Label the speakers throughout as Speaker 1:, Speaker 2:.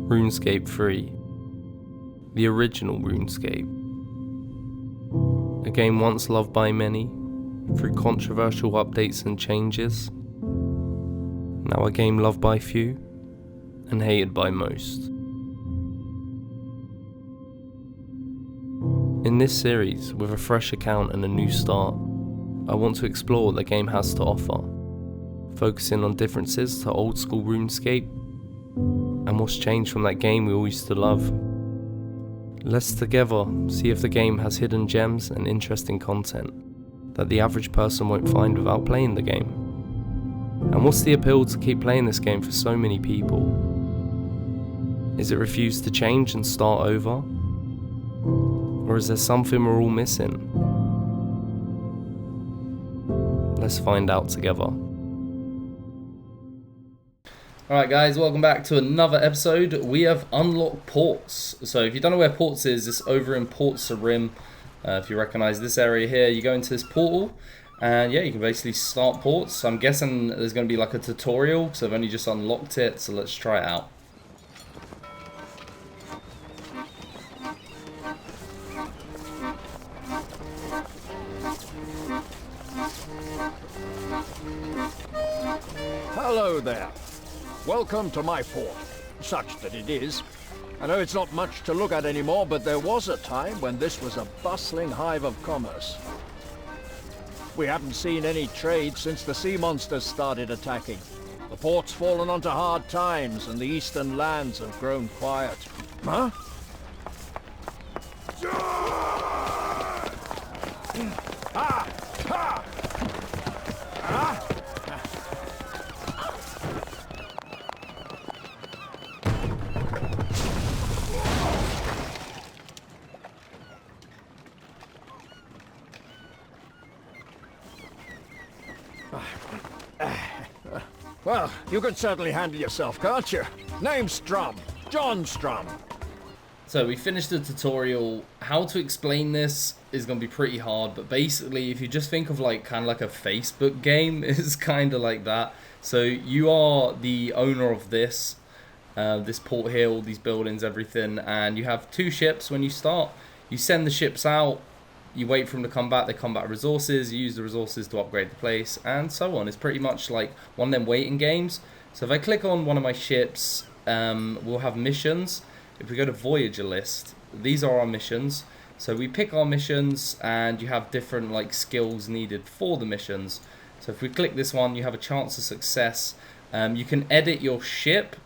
Speaker 1: RuneScape 3, the original RuneScape. A game once loved by many, through controversial updates and changes. Now a game loved by few, and hated by most. In this series, with a fresh account and a new start, I want to explore what the game has to offer, focusing on differences to old school RuneScape, and what's changed from that game we all used to love. Let's together see if the game has hidden gems and interesting content that the average person won't find without playing the game. And what's the appeal to keep playing this game for so many people? Is it refused to change and start over? Or is there something we're all missing? Let's find out together.
Speaker 2: Alright guys, welcome back to another episode. We have unlocked ports. So if you don't know where ports is, it's over in Ports of Rim. If you recognise this area here, you go into this portal and yeah, you can basically start ports. So I'm guessing there's going to be like a tutorial, so I've only just unlocked it, so let's try it out.
Speaker 3: Hello there. Welcome to my port, such that it is. I know it's not much to look at anymore, but there was a time when this was a bustling hive of commerce. We haven't seen any trade since the sea monsters started attacking. The port's fallen onto hard times, and the eastern lands have grown quiet. Huh? Ah! Ha! Ah! Well, you can certainly handle yourself, can't you? Name's Strum. John Strum.
Speaker 2: So we finished the tutorial. How to explain this is going to be pretty hard, but basically if you just think of like kind of like a Facebook game, it's kind of like that. So you are the owner of this port here, all these buildings, everything, and you have two ships when you start. You send the ships out, you wait for them to come back, they come back with resources, you use the resources to upgrade the place, and so on. It's pretty much like one of them waiting games. So if I click on one of my ships, we'll have missions. If we go to Voyager list, these are our missions. So we pick our missions, and you have different like skills needed for the missions. So if we click this one, you have a chance of success. You can edit your ship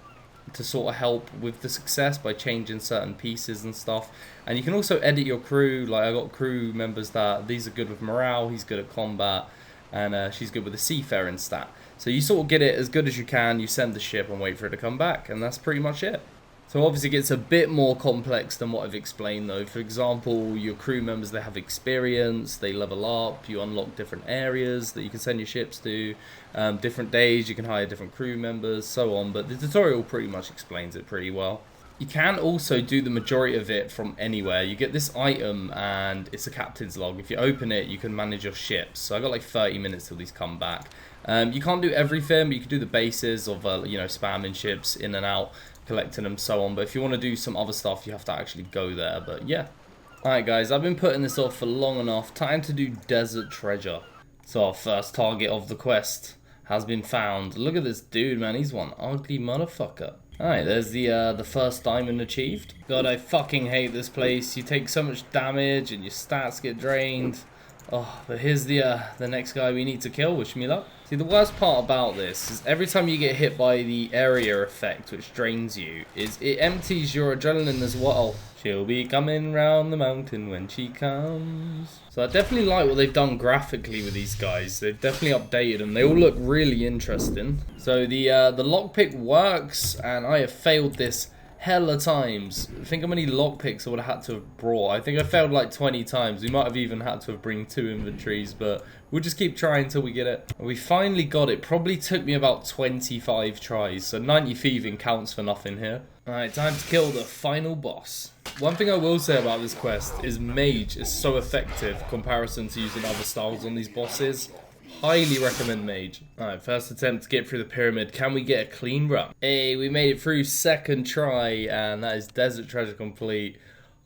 Speaker 2: to sort of help with the success by changing certain pieces and stuff, and you can also edit your crew. Like I got crew members that these are good with morale, he's good at combat, and she's good with the seafaring stat. So you sort of get it as good as you can, you send the ship and wait for it to come back, and that's pretty much it. So obviously it gets a bit more complex than what I've explained though. For example, your crew members, they have experience, they level up, you unlock different areas that you can send your ships to, different days you can hire different crew members, so on. But the tutorial pretty much explains it pretty well. You can also do the majority of it from anywhere. You get this item and it's a captain's log. If you open it, you can manage your ships. So I got like 30 minutes till these come back. You can't do everything, but you can do the bases of you know, spamming ships in and out, collecting them, so on. But if you want to do some other stuff, you have to actually go there. But yeah. Alright guys, I've been putting this off for long enough. Time to do desert treasure. So our first target of the quest has been found. Look at this dude, man. He's one ugly motherfucker. Alright, there's the first diamond achieved. God, I fucking hate this place. You take so much damage and your stats get drained. Oh, but here's the next guy we need to kill. Wish me luck. See, the worst part about this is every time you get hit by the area effect, which drains you, is it empties your adrenaline as well. She'll be coming round the mountain when she comes. So I definitely like what they've done graphically with these guys. They've definitely updated them. They all look really interesting. So the lockpick works, and I have failed this hella times. Think how many lockpicks I would have had to have brought. I think I failed like 20 times. We might have even had to have bring 2 inventories, but we'll just keep trying until we get it. We finally got it. Probably took me about 25 tries, so 90 thieving counts for nothing here. Alright, time to kill the final boss. One thing I will say about this quest is Mage is so effective in comparison to using other styles on these bosses. Highly recommend mage. Alright, first attempt to get through the pyramid. Can we get a clean run? Hey, we made it through second try, and that is Desert Treasure complete.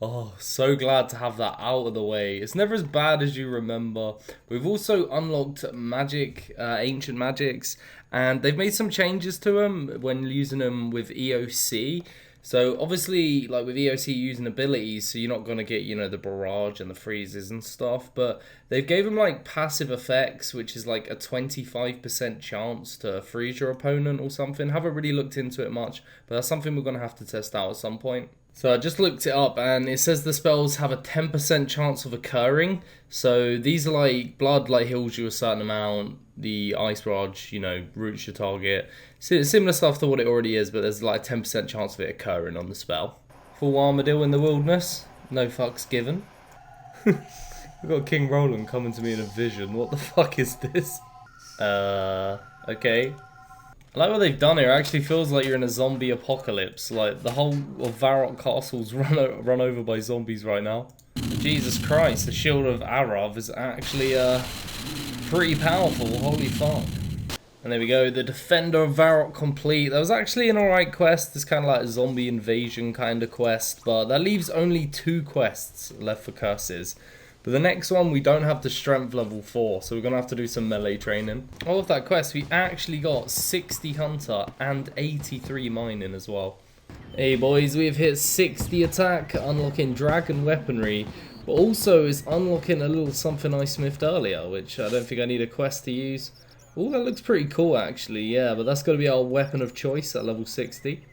Speaker 2: Oh, so glad to have that out of the way. It's never as bad as you remember. We've also unlocked magic, ancient magics, and they've made some changes to them when using them with EOC. So obviously, like with EOC using abilities, so you're not going to get, you know, the barrage and the freezes and stuff, but they've gave them like passive effects, which is like a 25% chance to freeze your opponent or something. Haven't really looked into it much, but that's something we're going to have to test out at some point. So I just looked it up, and it says the spells have a 10% chance of occurring. So these are like blood, like heals you a certain amount. The ice barrage, you know, roots your target. Similar stuff to what it already is, but there's like a 10% chance of it occurring on the spell. Full armadillo in the wilderness, no fucks given. We've got King Roland coming to me in a vision. What the fuck is this? Okay. I like what they've done here. It actually feels like you're in a zombie apocalypse. Like, the whole of Varrock Castle's run over by zombies right now. Jesus Christ, the Shield of Arav is actually pretty powerful. Holy fuck. And there we go, the Defender of Varrock complete. That was actually an alright quest. It's kind of like a zombie invasion kind of quest, but that leaves only 2 quests left for curses. But the next one, we don't have the strength level 4, so we're going to have to do some melee training. All of that quest, we actually got 60 hunter and 83 mining as well. Hey boys, we've hit 60 attack, unlocking dragon weaponry, but also is unlocking a little something I smithed earlier, which I don't think I need a quest to use. Oh, that looks pretty cool actually, yeah, but that's going to be our weapon of choice at level 60.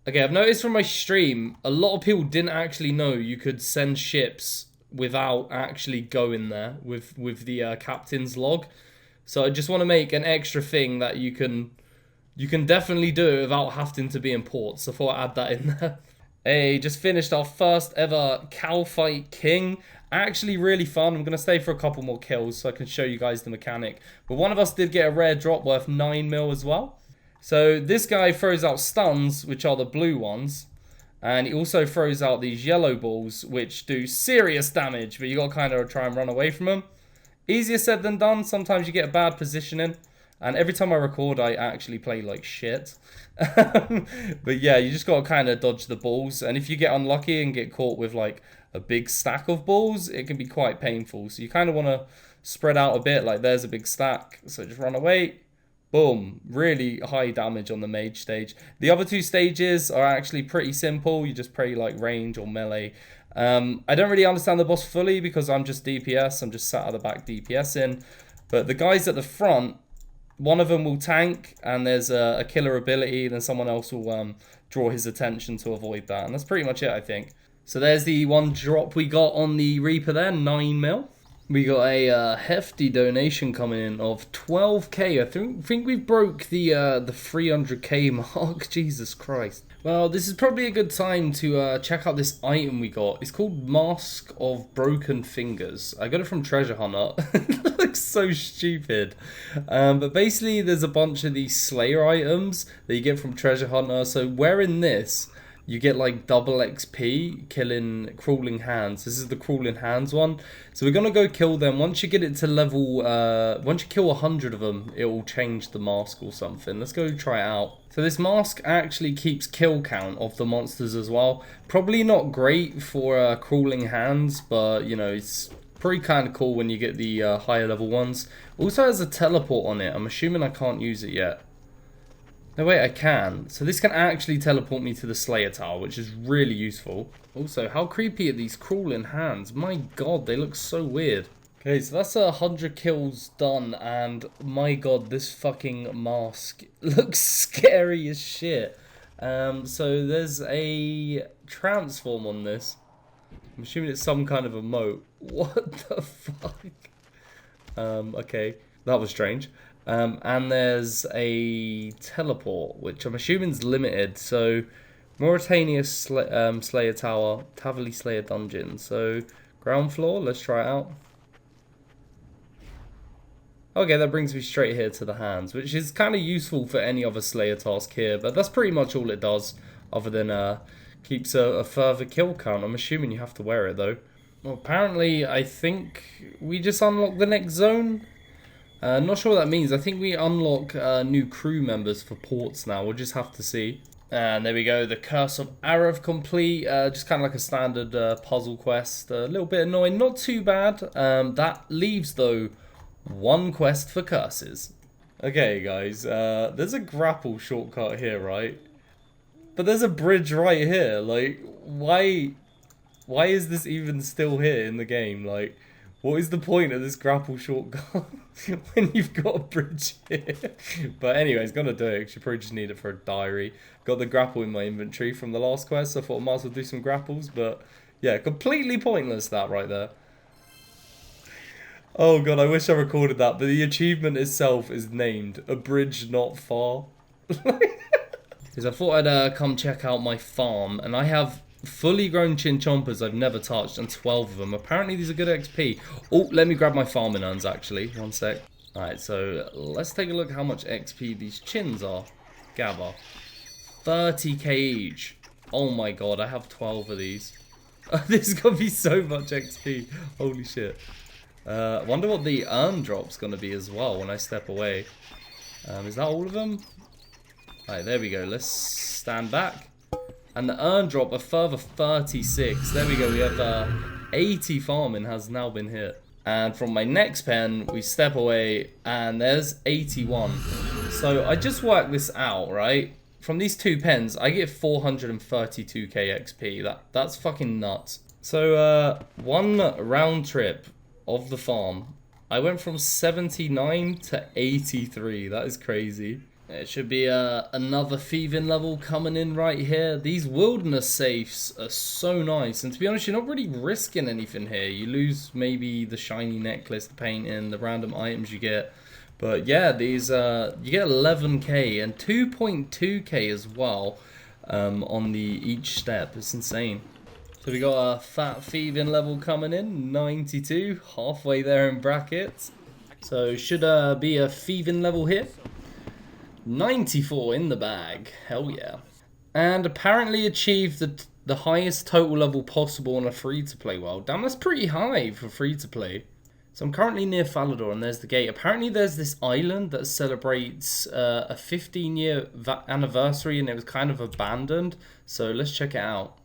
Speaker 2: Okay, I've noticed from my stream, a lot of people didn't actually know you could send ships without actually going there with the captain's log. So I just want to make an extra thing that you can definitely do it without having to be in port. So I thought I'd add that in there. Hey, just finished our first ever Caliphate King. Actually really fun. I'm going to stay for a couple more kills so I can show you guys the mechanic. But one of us did get a rare drop worth 9 mil as well. So this guy throws out stuns, which are the blue ones. And he also throws out these yellow balls, which do serious damage, but you got to kind of try and run away from them. Easier said than done. Sometimes you get a bad positioning. And every time I record, I actually play like shit. But yeah, you just got to kind of dodge the balls. And if you get unlucky and get caught with like a big stack of balls, it can be quite painful. So you kind of want to spread out a bit. Like there's a big stack. So just run away. Boom, really high damage on the mage stage. The other 2 stages are actually pretty simple. You just pray like range or melee. I don't really understand the boss fully because I'm just DPS. I'm just sat at the back DPSing. But the guys at the front, one of them will tank and there's a killer ability. Then someone else will draw his attention to avoid that. And that's pretty much it, I think. So there's the one drop we got on the Reaper there, 9 mil. We got a hefty donation coming in of 12k. I think we broke the 300k mark. Jesus Christ. Well, this is probably a good time to check out this item we got. It's called Mask of Broken Fingers. I got it from Treasure Hunter. It looks so stupid. But basically, there's a bunch of these Slayer items that you get from Treasure Hunter. So wearing this, you get like double XP killing crawling hands. This is the crawling hands one. So we're going to go kill them. Once you get it to level, once you kill 100 of them, it will change the mask or something. Let's go try it out. So this mask actually keeps kill count of the monsters as well. Probably not great for crawling hands, but you know, it's pretty kind of cool when you get the higher level ones. Also has a teleport on it. I'm assuming I can't use it yet. No, wait, I can. So this can actually teleport me to the Slayer Tower, which is really useful. Also, how creepy are these crawling hands? My god, they look so weird. Okay, so that's 100 kills done, and my god, this fucking mask looks scary as shit. So there's a transform on this. I'm assuming it's some kind of emote. What the fuck? Okay, that was strange. And there's a teleport, which I'm assuming is limited. So, Mauritania Slayer Tower, Tavali Slayer Dungeon. So, ground floor, let's try it out. Okay, that brings me straight here to the hands, which is kind of useful for any other Slayer task here. But that's pretty much all it does, other than keeps a further kill count. I'm assuming you have to wear it, though. Well, apparently, I think we just unlocked the next zone. Not sure what that means. I think we unlock new crew members for ports now. We'll just have to see. And there we go. The Curse of Arav complete. Just kind of like a standard puzzle quest. A little bit annoying. Not too bad. That leaves, though, one quest for curses. Okay, guys. There's a grapple shortcut here, right? But there's a bridge right here. Like, why is this even still here in the game? Like, what is the point of this grapple shortcut when you've got a bridge here? But anyways, gonna do it because you probably just need it for a diary. Got the grapple in my inventory from the last quest, so I thought I might as well do some grapples. But yeah, completely pointless that right there. Oh god, I wish I recorded that. But the achievement itself is named A Bridge Not Far. Because I thought I'd come check out my farm, and I have fully grown chinchompas I've never touched, and 12 of them. Apparently these are good XP. Oh, let me grab my farming urns actually. One sec. Alright, so let's take a look how much XP these chins are. Gather. 30k each. Oh my god, I have 12 of these. This is gonna be so much XP. Holy shit. I wonder what the urn drop's gonna be as well when I step away. Is that all of them? Alright, there we go. Let's stand back. And the urn drop a further 36. There we go. We have 80 farming has now been hit. And from my next pen, we step away and there's 81. So I just worked this out, right? From these two pens, I get 432k XP. That's fucking nuts. So one round trip of the farm, I went from 79 to 83. That is crazy. It should be another thieving level coming in right here. These wilderness safes are so nice. And to be honest, you're not really risking anything here. You lose maybe the shiny necklace, the painting, the random items you get. But yeah, these you get 11k and 2.2k as well on the each step. It's insane. So we got a fat thieving level coming in, 92, halfway there in brackets. So should be a thieving level here. 94 in the bag, hell yeah. And apparently achieved the highest total level possible on a free-to-play world. Damn, that's pretty high for free-to-play. So I'm currently near Falador and there's the gate. Apparently there's this island that celebrates a 15-year anniversary and it was kind of abandoned. So let's check it out.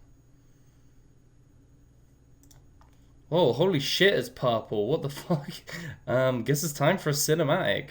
Speaker 2: Oh, holy shit, it's purple. What the fuck? Guess it's time for a cinematic.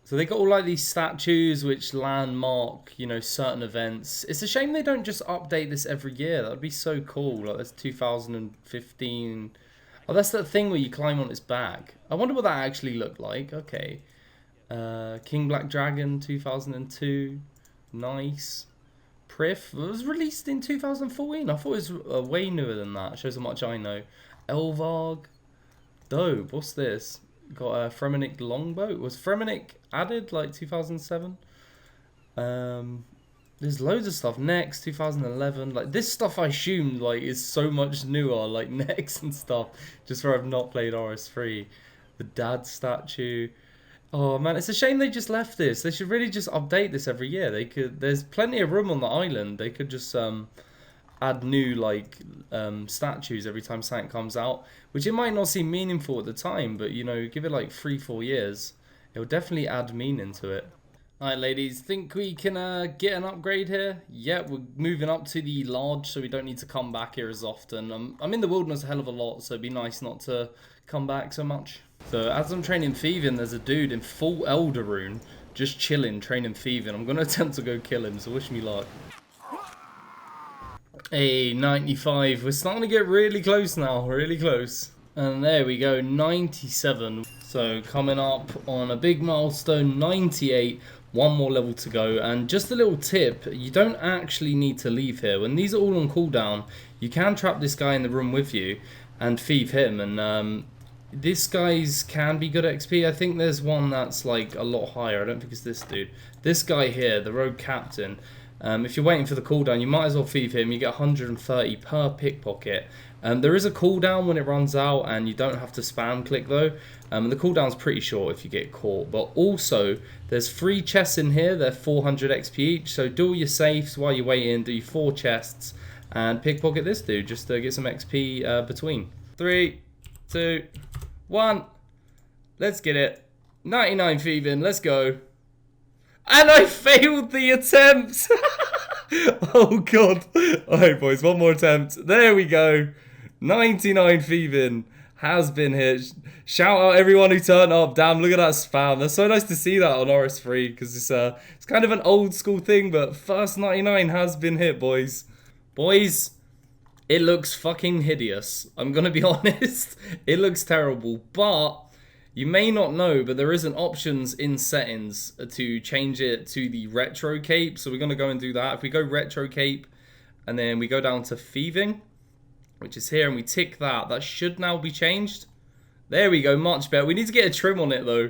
Speaker 2: So they got all like these statues which landmark, you know, certain events. It's a shame they don't just update this every year. That would be so cool. Like that's 2015. Oh, that's that thing where you climb on its back. I wonder what that actually looked like. Okay. King Black Dragon 2002. Nice. Prif. It was released in 2014. I thought it was way newer than that. Shows how much I know. Elvarg. Dope. What's this? Got a Fremennik longboat. Was Fremennik added like 2007? There's loads of stuff. Next 2011. Like this stuff I assume like is so much newer, like Next and stuff. Just where I've not played RS3. The dad statue. Oh man, it's a shame they just left this. They should really just update this every year. They could. There's plenty of room on the island. They could just add new like statues every time something comes out, which it might not seem meaningful at the time, but you know, give it like 3-4 years, it'll definitely add meaning to it. Alright ladies, think we can get an upgrade here? Yeah, we're moving up to the large, so we don't need to come back here as often. I'm in the wilderness a hell of a lot, so it'd be nice not to come back so much. So as I'm training thieving, there's a dude in full Elder Rune, just chilling, training thieving. I'm going to attempt to go kill him, so wish me luck. Hey, 95. We're starting to get really close now, really close. And there we go, 97. So coming up on a big milestone, 98. One more level to go. And just a little tip, you don't actually need to leave here. When these are all on cooldown, you can trap this guy in the room with you and thieve him. And this guy's can be good at XP. I think there's one that's like a lot higher. I don't think it's this dude. This guy here, the rogue captain. If you're waiting for the cooldown, you might as well thieve him. You get 130 per pickpocket. There is a cooldown when it runs out, and you don't have to spam click though. The cooldown's pretty short if you get caught. But also, there's 3 chests in here. They're 400 XP each. So do all your safes while you're waiting. Do your 4 chests and pickpocket this dude just to get some XP between. 3, 2, 1. Let's get it. 99 thieving. Let's go. And I failed the attempt. Oh god. Alright boys, one more attempt. There we go. 99 thieving has been hit. Shout out everyone who turned up. Damn, look at that spam. That's so nice to see that on RS3 because it's kind of an old school thing, but first 99 has been hit, boys. Boys, it looks fucking hideous. I'm gonna be honest. It looks terrible, but you may not know, but there is an options in settings to change it to the retro cape. So we're going to go and do that. If we go retro cape and then we go down to thieving, which is here, and we tick that, that should now be changed. There we go, much better. We need to get a trim on it though.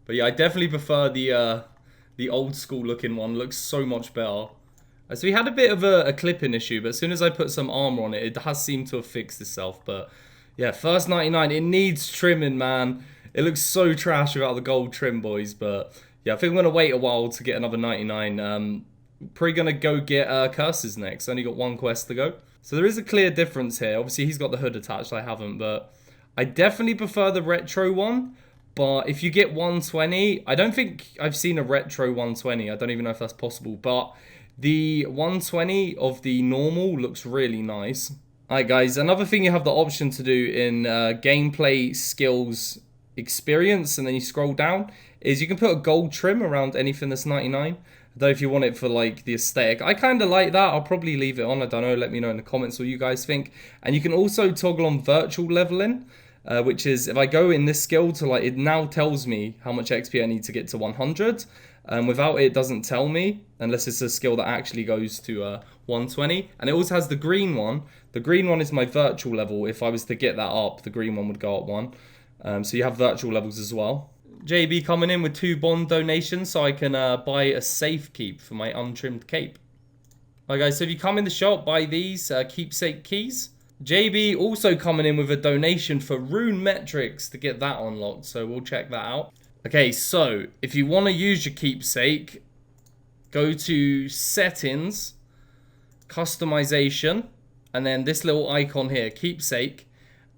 Speaker 2: But yeah, I definitely prefer the old school looking one. It looks so much better. So we had a bit of a clipping issue, but as soon as I put some armor on it, it has seemed to have fixed itself. But yeah, first 99, it needs trimming, man. It looks so trash without the gold trim, boys. But yeah, I think I'm going to wait a while to get another 99. Probably going to go get curses next. Only got 1 quest to go. So there is a clear difference here. Obviously, he's got the hood attached. I haven't. But I definitely prefer the retro one. But if you get 120, I don't think I've seen a retro 120. I don't even know if that's possible. But the 120 of the normal looks really nice. Alright, guys. Another thing you have the option to do in gameplay skills experience, and then you scroll down, is you can put a gold trim around anything that's 99. Though if you want it for like the aesthetic, I kind of like that. I'll probably leave it on. I don't know. Let me know in the comments what you guys think. And you can also toggle on virtual leveling, which is if I go in this skill to like, it now tells me how much XP I need to get to 100. Without it, it doesn't tell me unless it's a skill that actually goes to 120. And it also has the green one. The green one is my virtual level. If I was to get that up, the green one would go up 1. So you have virtual levels as well. JB coming in with 2 bond donations so I can buy a safe keep for my untrimmed cape. Alright guys, so if you come in the shop, buy these keepsake keys. JB also coming in with a donation for rune metrics to get that unlocked, so we'll check that out. Okay, so if you want to use your keepsake, go to settings, customization, and then this little icon here, keepsake.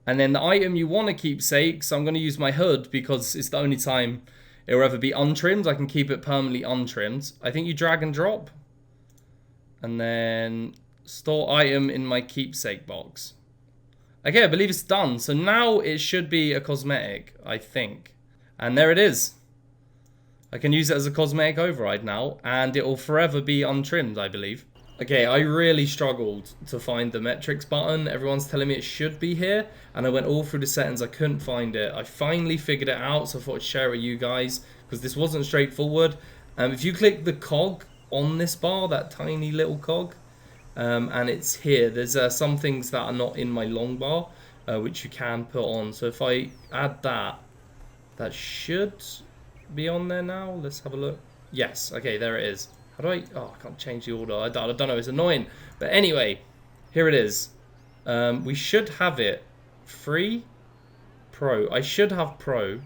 Speaker 2: And then the item you want to keepsake, so I'm going to use my hood because it's the only time it will ever be untrimmed. I can keep it permanently untrimmed. I think you drag and drop. And then store item in my keepsake box. Okay, I believe it's done. So now it should be a cosmetic, I think. And there it is. I can use it as a cosmetic override now. And it will forever be untrimmed, I believe. Okay, I really struggled to find the metrics button. Everyone's telling me it should be here. And I went all through the settings. I couldn't find it. I finally figured it out. So I thought I'd share it with you guys. Because this wasn't straightforward. If you click the cog on this bar, that tiny little cog. And it's here. There's some things that are not in my long bar. Which you can put on. So if I add that. That should be on there now. Let's have a look. Yes. Okay, there it is. How do I... Oh, I can't change the order. I don't know. It's annoying. But anyway, here it is. We should have it. Free. Pro. I should have Pro.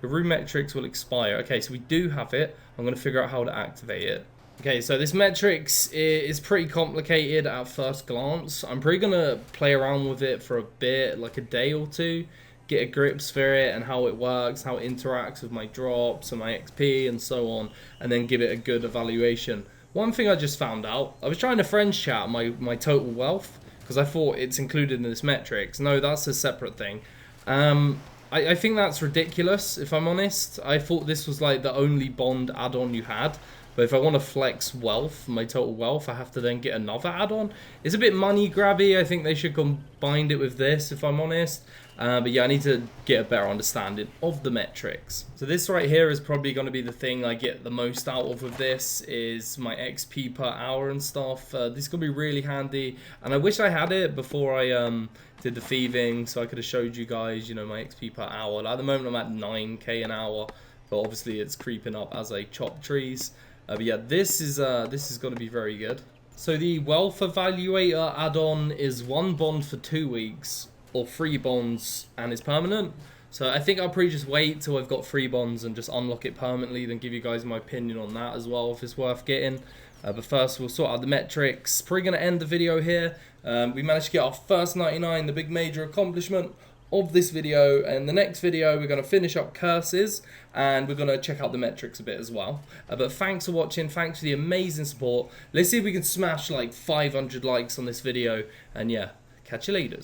Speaker 2: The rune metrics will expire. Okay, so we do have it. I'm going to figure out how to activate it. Okay, so this metrics is pretty complicated at first glance. I'm probably gonna play around with it for a bit, like a day or two, get a grips for it and how it works, how it interacts with my drops and my XP and so on, and then give it a good evaluation. One thing I just found out, I was trying to friends chat my total wealth, because I thought it's included in this metrics. No, that's a separate thing. I think that's ridiculous, if I'm honest. I thought this was like the only bond add-on you had. But if I want to flex wealth, my total wealth, I have to then get another add-on. It's a bit money grabby. I think they should combine it with this, if I'm honest. But yeah, I need to get a better understanding of the metrics. So this right here is probably going to be the thing I get the most out of with this, is my XP per hour and stuff. This is going to be really handy. And I wish I had it before I did the thieving, so I could have showed you guys, you know, my XP per hour. Like, at the moment I'm at 9k an hour, but obviously it's creeping up as I chop trees. But yeah, this is going to be very good. So the Wealth Evaluator add-on is 1 bond for 2 weeks, or 3 bonds, and it's permanent. So I think I'll probably just wait till I've got 3 bonds and just unlock it permanently, then give you guys my opinion on that as well, if it's worth getting. But first we'll sort out the metrics. Probably going to end the video here. We managed to get our first 99, the big major accomplishment of this video. And the next video we're going to finish up curses, and we're going to check out the metrics a bit as well. But thanks for watching, thanks for the amazing support. Let's see if we can smash like 500 likes on this video, and yeah, catch you later.